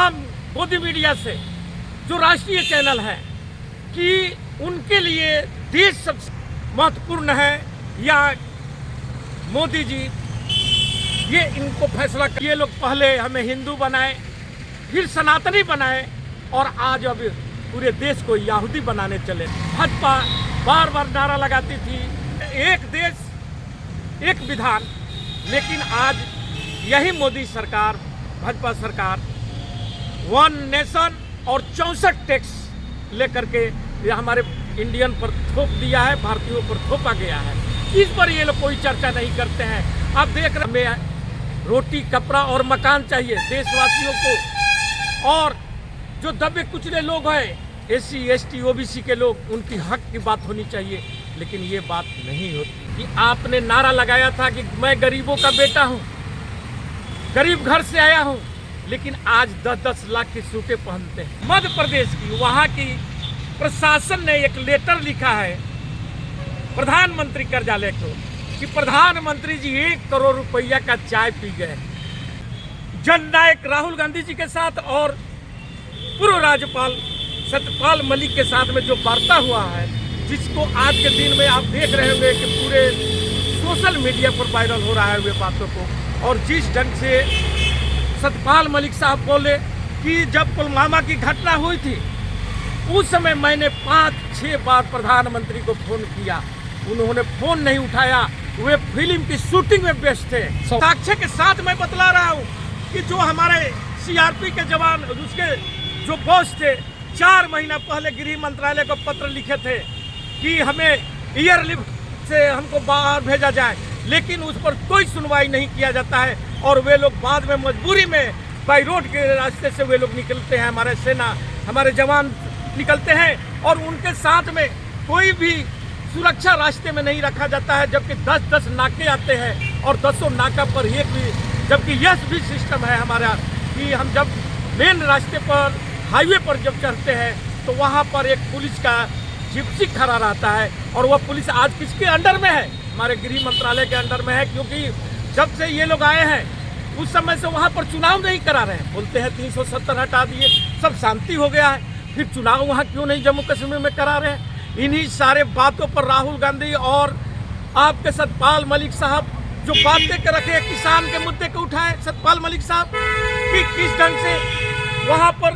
तमाम गोदी मीडिया से, जो राष्ट्रीय चैनल है, कि उनके लिए देश सबसे महत्वपूर्ण है या मोदी जी, ये इनको फैसला कर। ये लोग पहले हमें हिंदू बनाए, फिर सनातनी बनाए, और आज अब पूरे देश को यहूदी बनाने चले। भाजपा बार बार नारा लगाती थी एक देश एक विधान, लेकिन आज यही मोदी सरकार, भाजपा सरकार 1 नेशन और 64 टैक्स लेकर के ये हमारे इंडियन पर थोप दिया है, भारतीयों पर थोपा गया है। इस पर ये लोग कोई चर्चा नहीं करते हैं। आप देख रहे हैं, रोटी, कपड़ा और मकान चाहिए देशवासियों को, और जो दबे कुचले लोग हैं, SC ST OBC के लोग, उनकी हक की बात होनी चाहिए। लेकिन ये बात नहीं होती। कि आपने नारा लगाया था कि मैं गरीबों का बेटा हूँ, गरीब घर से आया हूँ, लेकिन आज 10-10 लाख की सूटें पहनते हैं। मध्य प्रदेश की, वहाँ की प्रशासन ने एक लेटर लिखा है प्रधानमंत्री कार्यालय को कि प्रधानमंत्री जी 1 करोड़ रुपया का चाय पी गए। जननायक राहुल गांधी जी के साथ और पूर्व राज्यपाल सत्यपाल मलिक के साथ में जो वार्ता हुआ है, जिसको आज के दिन में आप देख रहे होंगे कि पूरे सोशल मीडिया पर वायरल हो रहा है वे बातों को। और जिस ढंग से सत्यपाल मलिक साहब बोले कि जब पुलवामा की घटना हुई थी, उस समय मैंने 5-6 बार प्रधानमंत्री को फोन किया, उन्होंने फोन नहीं उठाया, वे फिल्म की शूटिंग में व्यस्त थे। साक्ष्य के साथ मैं बतला रहा हूँ कि जो हमारे CRP के जवान, उसके जो बॉस थे, 4 महीना पहले गृह मंत्रालय को पत्र लिखे थे कि हमें एयरलिफ्ट से हमको बाहर भेजा जाए, लेकिन उस पर कोई सुनवाई नहीं किया जाता है। और वे लोग बाद में मजबूरी में बाई रोड के रास्ते से वे लोग निकलते हैं, हमारे सेना, हमारे जवान निकलते हैं, और उनके साथ में कोई भी सुरक्षा रास्ते में नहीं रखा जाता है। जबकि 10-10 नाके आते हैं, और 10 नाका पर एक भी, जबकि यह भी सिस्टम है हमारा कि हम जब मेन रास्ते पर, हाईवे पर जब चढ़ते हैं, तो वहाँ पर एक पुलिस का जिप्सी खड़ा रहता है। और वह पुलिस आज किसके अंडर में है? हमारे गृह मंत्रालय के अंडर में है, क्योंकि जब से ये लोग आए हैं उस समय से वहाँ पर चुनाव नहीं करा रहे हैं। बोलते हैं 370 हटा दिए, सब शांति हो गया है, फिर चुनाव वहाँ क्यों नहीं जम्मू कश्मीर में करा रहे हैं? इन्हीं सारे बातों पर राहुल गांधी और आपके सत्यपाल मलिक साहब जो बातें कर रखे, किसान के मुद्दे को उठाए सत्यपाल मलिक साहब, कि किस ढंग से वहाँ पर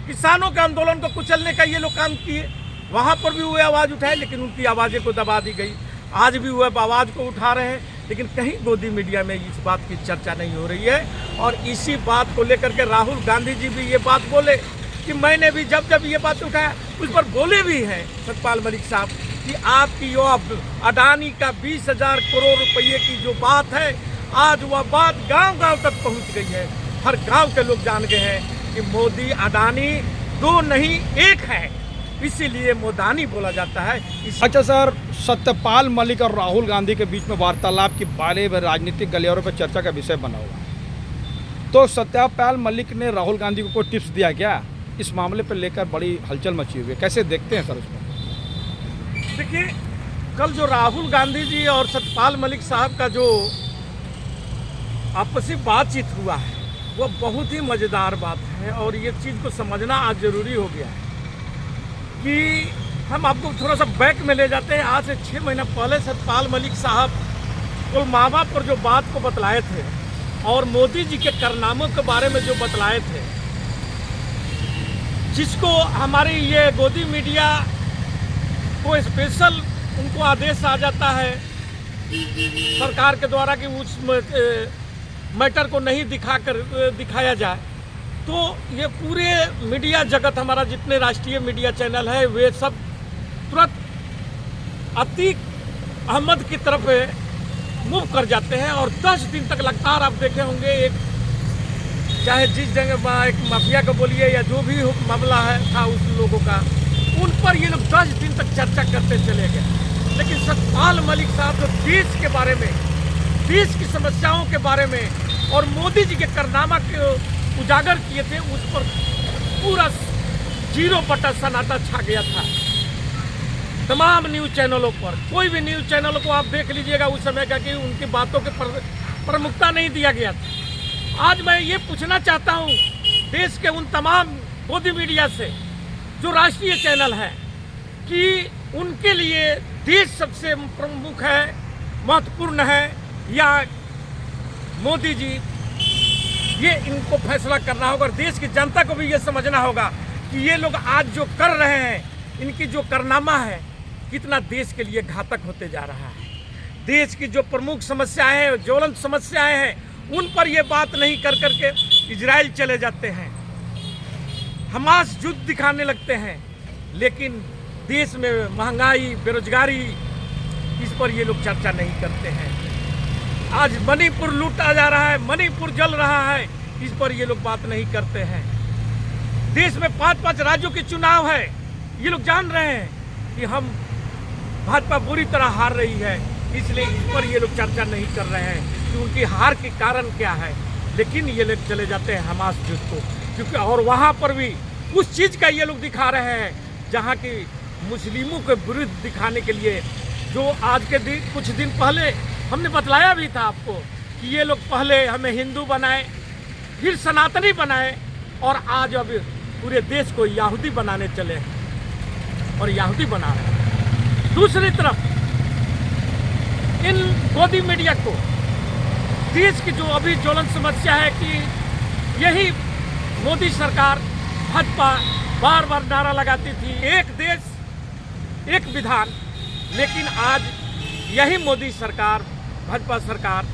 किसानों के आंदोलन को कुचलने का ये लोग काम किए। वहाँ पर भी वो आवाज़ उठाए, लेकिन उनकी आवाज़ें को दबा दी गई। आज भी वो आवाज़ को उठा रहे हैं, लेकिन कहीं गोदी मीडिया में इस बात की चर्चा नहीं हो रही है। और इसी बात को लेकर के राहुल गांधी जी भी ये बात बोले कि मैंने भी जब जब ये बात उठाया, उस पर बोले भी हैं सत्यपाल मलिक साहब कि आपकी यो अडानी का 20,000 करोड़ रुपये की जो बात है, आज वह बात गांव-गांव तक पहुंच गई है। हर गांव के लोग जान गए हैं कि मोदी अडानी 2 नहीं 1 है, इसीलिए मोदानी बोला जाता है। अच्छा सर, सत्यपाल मलिक और राहुल गांधी के बीच में वार्तालाप की बारे में राजनीतिक गलियारों पर चर्चा का विषय बना हुआ, तो सत्यपाल मलिक ने राहुल गांधी को कोई टिप्स दिया क्या? इस मामले पर लेकर बड़ी हलचल मची हुई है, कैसे देखते हैं सर उसको? देखिए, कल जो राहुल गांधी जी और सत्यपाल मलिक साहब का जो आपसी बातचीत हुआ है, वह बहुत ही मज़ेदार बात है। और ये चीज़ को समझना आज ज़रूरी हो गया है कि हम आपको थोड़ा सा बैक में ले जाते हैं। आज से 6 महीना पहले सत्यपाल मलिक साहब पुलवामा पर जो बात को बतलाए थे, और मोदी जी के कारनामों के बारे में जो बतलाए थे, जिसको हमारी ये गोदी मीडिया को स्पेशल उनको आदेश आ जाता है सरकार के द्वारा कि उस मैटर को नहीं दिखाया जाए, तो ये पूरे मीडिया जगत, हमारा जितने राष्ट्रीय मीडिया चैनल है, वे सब तुरंत अतीक अहमद की तरफ मूव कर जाते हैं। और 10 दिन तक लगातार आप देखे होंगे, एक चाहे जिस जगह एक माफिया को बोलिए या जो भी मामला है था उस लोगों का, उन पर ये लोग 10 दिन तक चर्चा करते चले गए। लेकिन सत्यपाल मलिक साहब जो देश के बारे में, देश की समस्याओं के बारे में और मोदी जी के कारनामा के उजागर किए थे, उस पर पूरा 0 सन्नाटा छा गया था तमाम न्यूज़ चैनलों पर। कोई भी न्यूज़ चैनल को आप देख लीजिएगा उस समय का कि उनकी बातों के प्रमुखता नहीं दिया गया था। आज मैं ये पूछना चाहता हूँ देश के उन तमाम गोदी मीडिया से जो राष्ट्रीय चैनल हैं कि उनके लिए देश सबसे प्रमुख है, महत्वपूर्ण है, या मोदी जी, ये इनको फैसला करना होगा। और देश की जनता को भी ये समझना होगा कि ये लोग आज जो कर रहे हैं, इनकी जो कारनामा है, कितना देश के लिए घातक होते जा रहा है। देश की जो प्रमुख समस्याएं हैं, ज्वलंत समस्याएं हैं, उन पर ये बात नहीं कर करके इजराइल चले जाते हैं, हमास युद्ध दिखाने लगते हैं, लेकिन देश में महंगाई, बेरोजगारी, इस पर ये लोग चर्चा नहीं करते हैं। आज मणिपुर लूटा जा रहा है, मणिपुर जल रहा है, इस पर ये लोग बात नहीं करते हैं। देश में 5-5 राज्यों के चुनाव है, ये लोग जान रहे हैं कि हम भाजपा बुरी तरह हार रही है, इसलिए इस पर ये लोग चर्चा नहीं कर रहे हैं कि उनकी हार के कारण क्या है। लेकिन ये लोग चले जाते हैं हमास युद्ध को, क्योंकि और वहाँ पर भी उस चीज़ का ये लोग दिखा रहे हैं जहाँ की मुस्लिमों के विरुद्ध दिखाने के लिए, जो आज के दिन कुछ दिन पहले हमने बतलाया भी था आपको कि ये लोग पहले हमें हिंदू बनाए, फिर सनातनी बनाए, और आज अब पूरे देश को यहूदी बनाने चले हैं और यहूदी बना रहे हैं। दूसरी तरफ इन गोदी मीडिया को देश की जो अभी ज्वलंत समस्या है कि यही मोदी सरकार, भाजपा बार बार नारा लगाती थी, एक देश एक विधान, लेकिन आज यही मोदी सरकार, भाजपा सरकार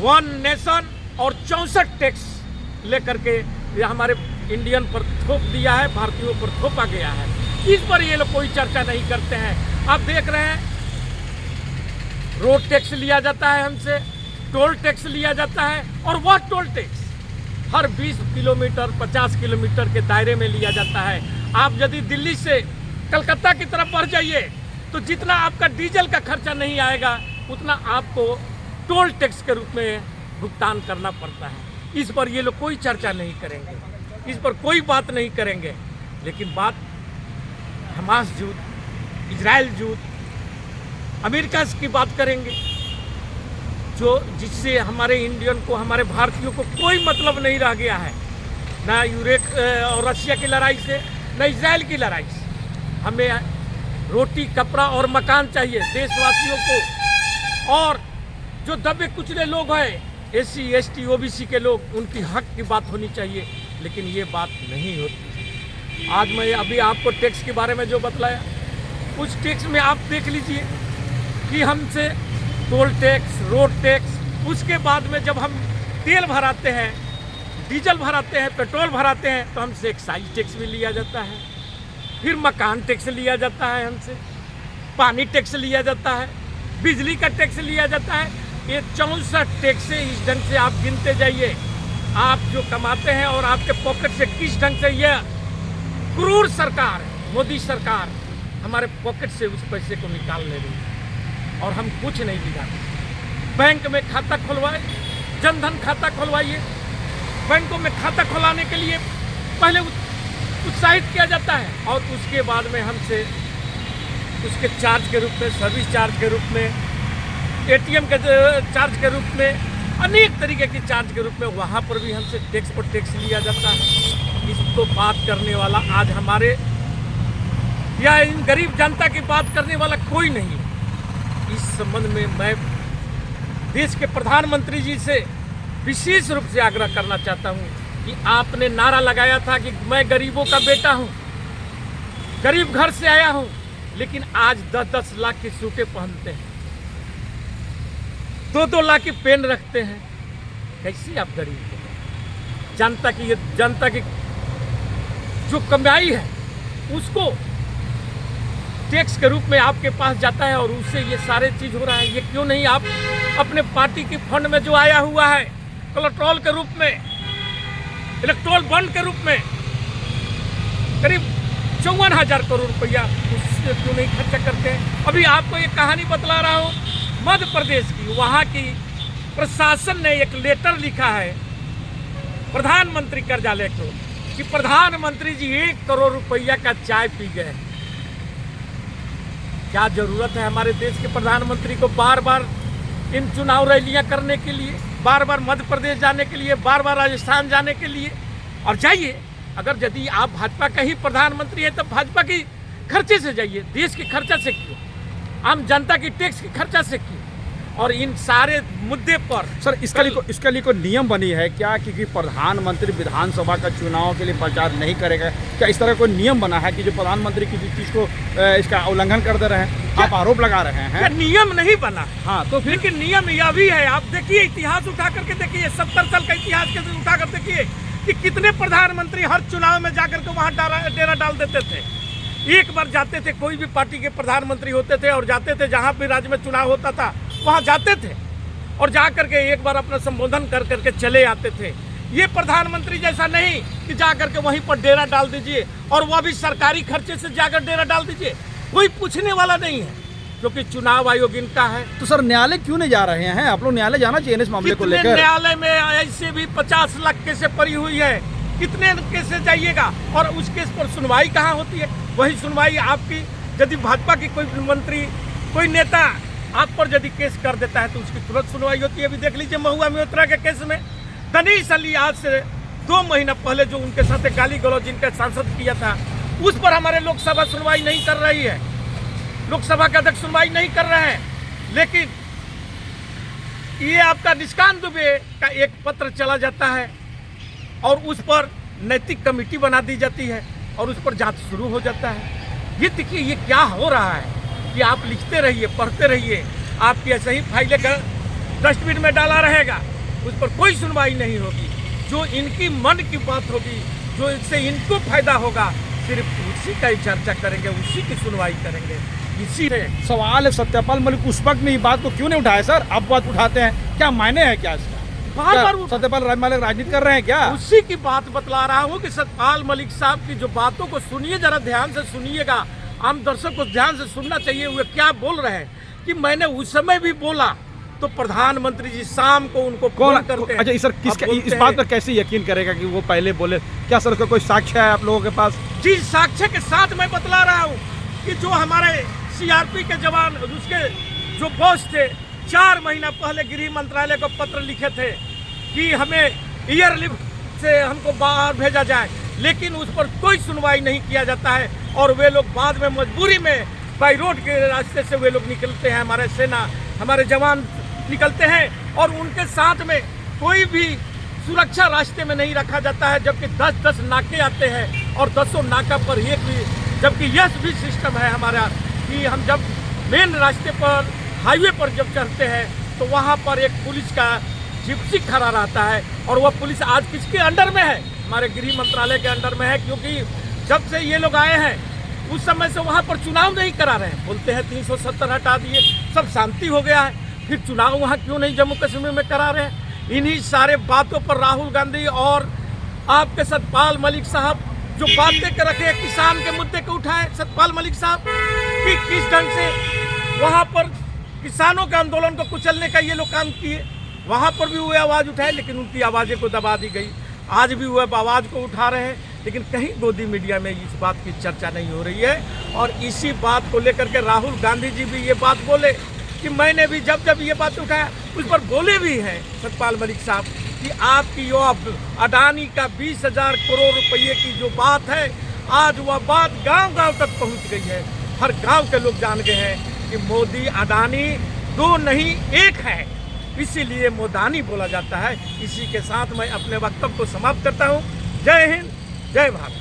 1 नेशन और 64 टैक्स लेकर के ये हमारे इंडियन पर थोप दिया है, भारतीयों पर थोपा गया है। इस पर ये लोग कोई चर्चा नहीं करते हैं। आप देख रहे हैं रोड टैक्स लिया जाता है हमसे, टोल टैक्स लिया जाता है, और वह टोल टैक्स हर 20 किलोमीटर 50 किलोमीटर के दायरे में लिया जाता है। आप यदि दिल्ली से कलकत्ता की तरफ बढ़ जाइए तो जितना आपका डीजल का खर्चा नहीं आएगा, उतना आपको टोल टैक्स के रूप में भुगतान करना पड़ता है। इस पर ये लोग कोई चर्चा नहीं करेंगे, इस पर कोई बात नहीं करेंगे। लेकिन बात हमास युद्ध, इजराइल युद्ध, अमेरिका की बात करेंगे, जो जिससे हमारे इंडियन को, हमारे भारतीयों को कोई मतलब नहीं रह गया है, ना यूक्रेन और रशिया की लड़ाई से, न इजराइल की लड़ाई से। हमें रोटी, कपड़ा और मकान चाहिए देशवासियों को, और जो दबे कुचले लोग हैं, SC, ST, OBC के लोग, उनकी हक की बात होनी चाहिए, लेकिन ये बात नहीं होती। आज मैं अभी आपको टैक्स के बारे में जो बतलाया, उस टैक्स में आप देख लीजिए कि हमसे टोल टैक्स, रोड टैक्स, उसके बाद में जब हम तेल भराते हैं, डीजल भराते हैं, पेट्रोल भराते हैं, तो हमसे एक्साइज टैक्स भी लिया जाता है, फिर मकान टैक्स लिया जाता है, हमसे पानी टैक्स लिया जाता है, बिजली का टैक्स लिया जाता है। ये 64 टैक्स से इस ढंग से आप गिनते जाइए, आप जो कमाते हैं और आपके पॉकेट से किस ढंग से यह क्रूर सरकार, मोदी सरकार हमारे पॉकेट से उस पैसे को निकाल ले रही है, और हम कुछ नहीं दिखाते। बैंक में खाता खुलवाए, जनधन खाता खुलवाइए। बैंकों में खाता खुलाने के लिए पहले उत्साहित किया जाता है, और उसके बाद में हमसे उसके चार्ज के रूप में, सर्विस चार्ज के रूप में, ATM के चार्ज के रूप में, अनेक तरीके के चार्ज के रूप में, वहाँ पर भी हमसे टैक्स पर टैक्स लिया जाता है। इसको बात करने वाला आज हमारे या इन गरीब जनता की बात करने वाला कोई नहीं है। इस संबंध में मैं देश के प्रधानमंत्री जी से विशेष रूप से आग्रह करना चाहता हूँ कि आपने नारा लगाया था कि मैं गरीबों का बेटा हूँ, गरीब घर से आया हूँ, लेकिन आज 10-10 लाख की सूटें पहनते हैं, 2-2 लाख की पेन रखते हैं। कैसे आप गरीब हो? जनता की जो कमाई है उसको टैक्स के रूप में आपके पास जाता है, और उससे ये सारे चीज़ हो रहा है। ये क्यों नहीं आप अपने पार्टी की फंड में जो आया हुआ है कोलेट्रॉल के रूप में, इलेक्ट्रोल बॉन्ड के रूप में करीब 54,000 करोड़ रुपया, उससे क्यों नहीं खर्चा करते हैं? अभी आपको एक कहानी बतला रहा हूँ मध्य प्रदेश की। वहाँ की प्रशासन ने एक लेटर लिखा है प्रधानमंत्री कार्यालय को कि प्रधानमंत्री जी 1 करोड़ रुपया का चाय पी गए। क्या जरूरत है हमारे देश के प्रधानमंत्री को बार बार इन चुनाव रैलियां करने के लिए, बार बार मध्य प्रदेश जाने के लिए, बार बार राजस्थान जाने के लिए? और जाइए, अगर यदि आप भाजपा का ही प्रधानमंत्री है तो भाजपा की खर्चे से जाइए, देश की खर्चा से क्यों, आम जनता की टैक्स की खर्चा से क्यों। और इन सारे मुद्दे पर सर इसके लिए कोई नियम बनी है क्या, क्योंकि प्रधानमंत्री विधानसभा का चुनाव के लिए प्रचार नहीं करेगा, क्या इस तरह कोई नियम बना है कि जो प्रधानमंत्री किसी चीज़ को इसका उल्लंघन कर दे रहे हैं? आप आरोप लगा रहे हैं। नियम नहीं बना। हाँ, तो फिर लेकिन नियम यह भी है, आप देखिए इतिहास उठा करके देखिए, 70 साल का इतिहास के उठा कर देखिए कि कितने प्रधानमंत्री हर चुनाव में जाकर के वहाँ डेरा डाल देते थे। एक बार जाते थे, कोई भी पार्टी के प्रधानमंत्री होते थे और जाते थे जहाँ भी राज्य में चुनाव होता था वहाँ जाते थे और जा करके एक बार अपना संबोधन कर करके चले आते थे। ये प्रधानमंत्री जैसा नहीं कि जा करके वहीं पर डेरा डाल दीजिए, और वह भी सरकारी खर्चे से जाकर डेरा डाल दीजिए, कोई पूछने वाला नहीं है, क्योंकि चुनाव आयोग इनका है। तो सर न्यायालय क्यों नहीं जा रहे हैं? आप लोग न्यायालय जाना चाहिए इस मामले को लेकर। न्यायालय में ऐसे भी 50 लाख केसें पड़ी हुई है, कितने केसें जाइएगा और उस केस पर सुनवाई कहाँ होती है? वही सुनवाई आपकी, यदि भाजपा की कोई मंत्री, कोई नेता आप पर यदि केस कर देता है तो उसकी तुरंत सुनवाई होती है। अभी देख लीजिए महुआ मेहत्रा के केस में तनीष अली आज से 2 महीना पहले जो उनके साथ गाली गलौज जिनका सांसद किया था, उस पर हमारे लोकसभा सुनवाई नहीं कर रही है, लोकसभा के अध्यक्ष सुनवाई नहीं कर रहे हैं। लेकिन ये आपका निष्कांत दुबे का एक पत्र चला जाता है और उस पर नैतिक कमेटी बना दी जाती है और उस पर जांच शुरू हो जाता है। ये देखिए ये क्या हो रहा है कि आप लिखते रहिए, पढ़ते रहिए, आपकी ऐसे ही फाइलें डस्टबिन में डाला रहेगा, उस पर कोई सुनवाई नहीं होगी। जो इनकी मन की बात होगी, जो इससे इनको फायदा होगा, सिर्फ उसी का ही चर्चा करेंगे, उसी की सुनवाई करेंगे। इसी सवाल है सत्यपाल मलिक उस वक्त में बात को क्यों नहीं उठाया सर? आप बात उठाते हैं, क्या मायने है क्या इसका? बार सत्यपाल मलिक राजनीति कर रहे हैं क्या? उसी की बात बतला रहा हूँ कि सत्यपाल मलिक साहब की जो बातों को सुनिए, जरा ध्यान से सुनिएगा, आम दर्शक को ध्यान से सुनना चाहिए वे क्या बोल रहे हैं। कि मैंने उस समय भी बोला तो प्रधानमंत्री जी शाम को उनको फोन करते हैं। अच्छा सर, किसका इस बात पर कैसे यकीन करेगा कि वो पहले बोले? क्या सर उसका कोई साक्ष्य है आप लोगों के पास? जी, साक्ष्य के साथ मैं बतला रहा हूँ कि जो हमारे सीआरपी के जवान, उसके जो बॉस थे, 4 महीना पहले गृह मंत्रालय को पत्र लिखे थे कि हमें एयरलिफ्ट से हमको बाहर भेजा जाए, लेकिन उस पर कोई सुनवाई नहीं किया जाता है और वे लोग बाद में मजबूरी में बाई रोड के रास्ते से वे लोग निकलते हैं, हमारे सेना, हमारे जवान निकलते हैं और उनके साथ में कोई भी सुरक्षा रास्ते में नहीं रखा जाता है, जबकि 10-10 नाके आते हैं और 10 नाका पर एक भी, जबकि यह भी सिस्टम है हमारा कि हम जब मेन रास्ते पर, हाईवे पर जब चढ़ते हैं तो वहाँ पर एक पुलिस का जिप्सी खड़ा रहता है और वह पुलिस आज किसके अंडर में है? हमारे गृह मंत्रालय के अंडर में है, क्योंकि जब से ये लोग आए हैं उस समय से वहाँ पर चुनाव नहीं करा रहे हैं। बोलते हैं 370 हटा दिए, सब शांति हो गया है, फिर चुनाव वहाँ क्यों नहीं जम्मू कश्मीर में करा रहे हैं? इन्हीं सारे बातों पर राहुल गांधी और आपके सत्यपाल मलिक साहब जो बातें कर रखे, किसान के मुद्दे को उठाए सत्यपाल मलिक साहब कि किस ढंग से वहाँ पर किसानों के आंदोलन को कुचलने का ये लोग काम किए, वहाँ पर भी वो आवाज़ उठाए, लेकिन उनकी आवाज़ें को दबा दी गई। आज भी वो आवाज़ को उठा रहे हैं, लेकिन कहीं गोदी मीडिया में इस बात की चर्चा नहीं हो रही है। और इसी बात को लेकर के राहुल गांधी जी भी ये बात बोले कि मैंने भी जब जब ये बात उठाया उस पर बोले भी हैं सत्यपाल मलिक साहब कि आपकी यो अडानी का 20,000 करोड़ रुपये की जो बात है, आज वह बात गांव-गांव तक पहुंच गई है। हर गांव के लोग जान गए हैं कि मोदी अडानी 2 नहीं 1 है, इसीलिए मोदानी बोला जाता है। इसी के साथ मैं अपने वक्तव्य को समाप्त करता हूँ। जय हिंद, जय भारत।